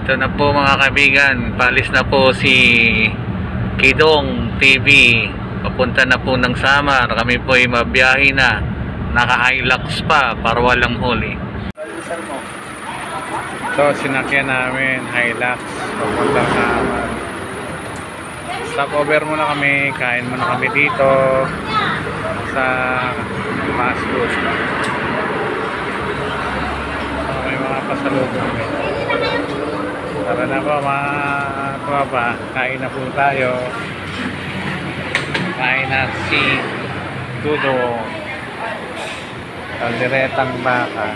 Ito na po mga kaibigan, palis na po si Kidong TV. Papunta na po ng Samar. Kami po ay mabiyahe na. Naka-Hilux pa para walang huli. Ito, sinakyan namin Hilux. Papunta ng Samar. Stopover muna kami. Kain muna kami dito sa fast food. May mga pasalubong kami. Tara na po mga tropa, kain na po tayo. Kain na si Dudo, kalderetang baka.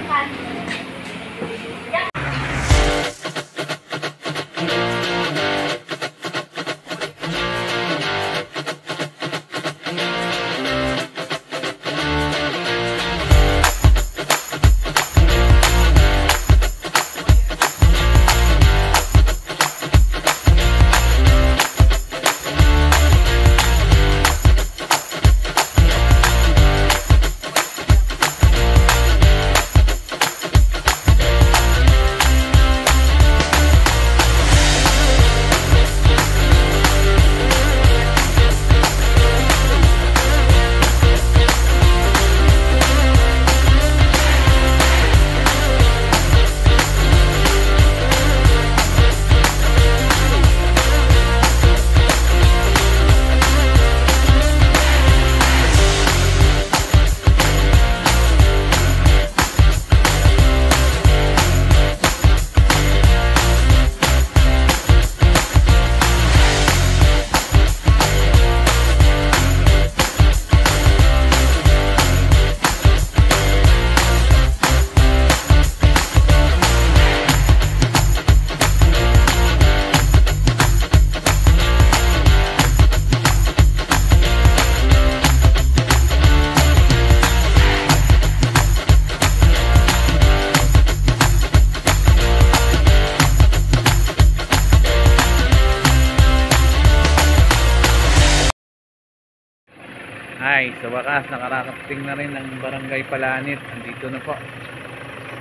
Ay, sa wakas nakarating na rin ng Barangay Palanit. Andito na po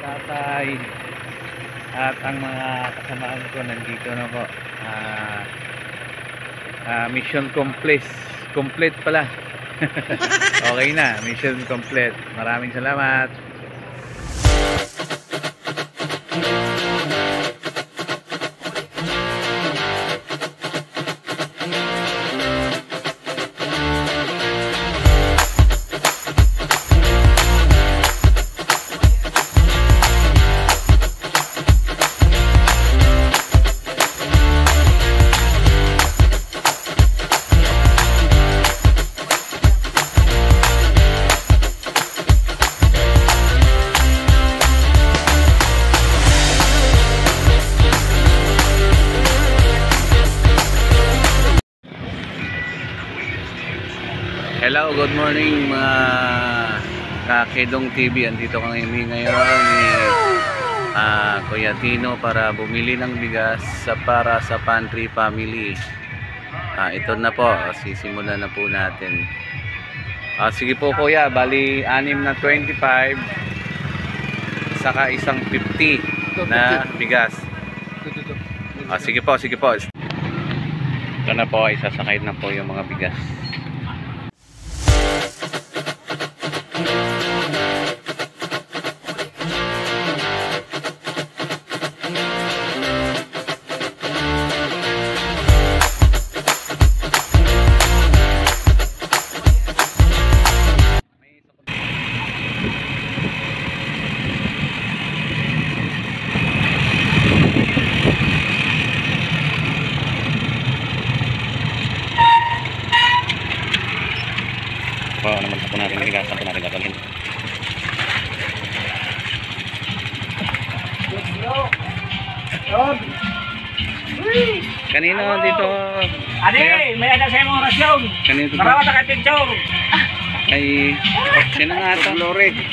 tatay at ang mga kasamahan ko nandito na po. Mission complete pala. Okay na, mission complete. Maraming salamat. Hello, good morning mga ka-Kidong TV. Andito kami ngayon ni Kuya Tino para bumili ng bigas para sa pantry family. Ito na po, sisimulan na po natin. Sige po kuya, bali 6 na 25 saka isang 50 na bigas. Sige po. Ito na po, isasakay na po yung mga bigas. Naman sa po natin bigas, saan po natin gagalhin. Kanino dito? Adi, may ada sa imong rasyon. Kanino dito? Marawat ka picture. Ay, sino nga ito?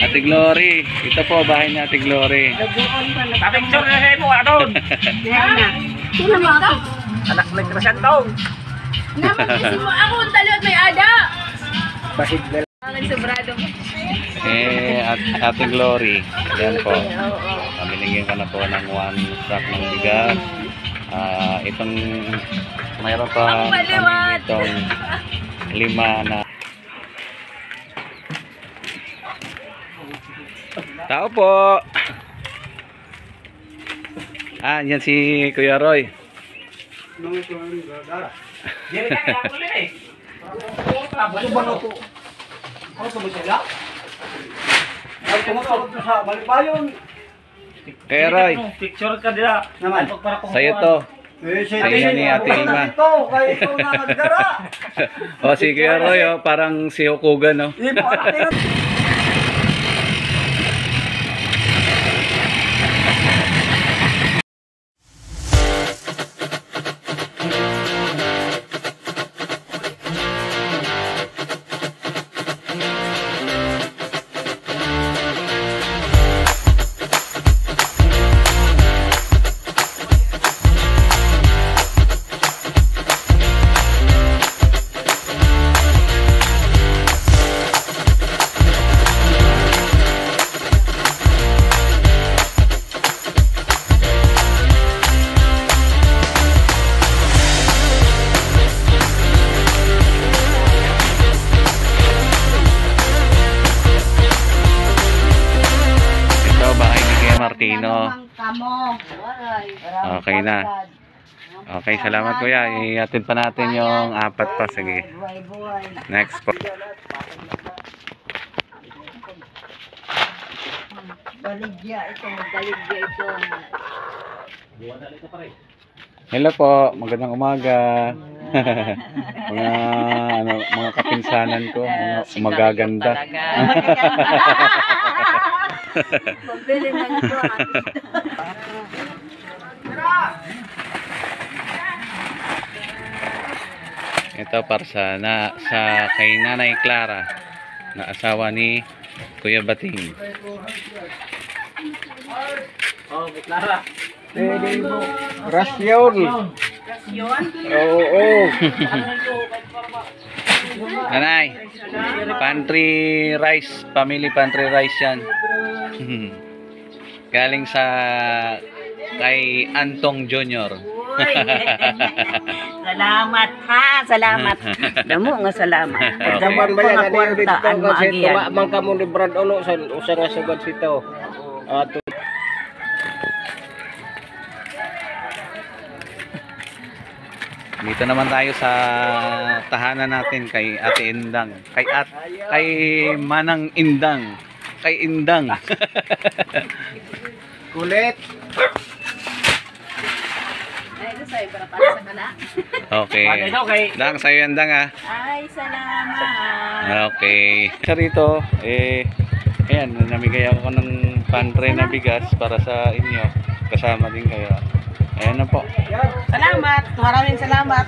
Ate Glory. Ito po, bahay ni Ate Glory. Pa-picture na sa imo, adon. Sino mo ako? Anak may krasan daw. Napag-isip mo ako ang talot may ada. Bakit bel? Nagsobrado ko. At Ate Glory. Yan po. Binigyan ka na po ng 1 sack ng bigas. Itong mayroon pa Ang baliwat. itong 5 na tao po. Yan si Kuya Roy. Dili ka kaya ko eh. Ano ba ito? Ano ito ba sila? Ay, tumatawag na sa Balibayon. Kuya Roy, Picture ka dila. Naman. sa'yo to. Sa'yo ni Ate Ilma. Ito, kaya ito na nagdara. Si Kuya Roy, parang si Hukugan, no? Hindi mo anak yun. Ito, bahay ni Kuya Martino. Kamo. Okay na. Okay, salamat Kuya. Iatid pa natin yung 4 pa. Sige. Next po. Baligya ito. Baligya ito. Hello po, magandang umaga. Mga kapinsanan ko, mga magaganda. Mabili na ito. Ito para sa kay Nanay Clara, na asawa ni Kuya Bating. Oh, Clara. Rasyon. Oo. Nanay, pantry rice, family pantry rice yan. Galing sa kay Antong Junior. Salamat ha. Salamat. Damo nga salamat. Okay. Zaman ba yan? Ano yung dito Kwartaan kasi maagian. tumamang ka mo ni Brad Ono sa usang nga sugad sito. Dito naman tayo sa tahanan natin kay Ate Indang. Kay Manang Indang. Kay Indang. Kulit. Ay, ito sa'yo para sa kana. Okay. Ano ito kay Dang, sa'yo yan Dang ah. Ay, salamat. Okay. Sa rito, ayan, namigay ako ng pantry na bigas para sa inyo. Kasama din kayo. Ayan na po. Salamat. Maraming salamat.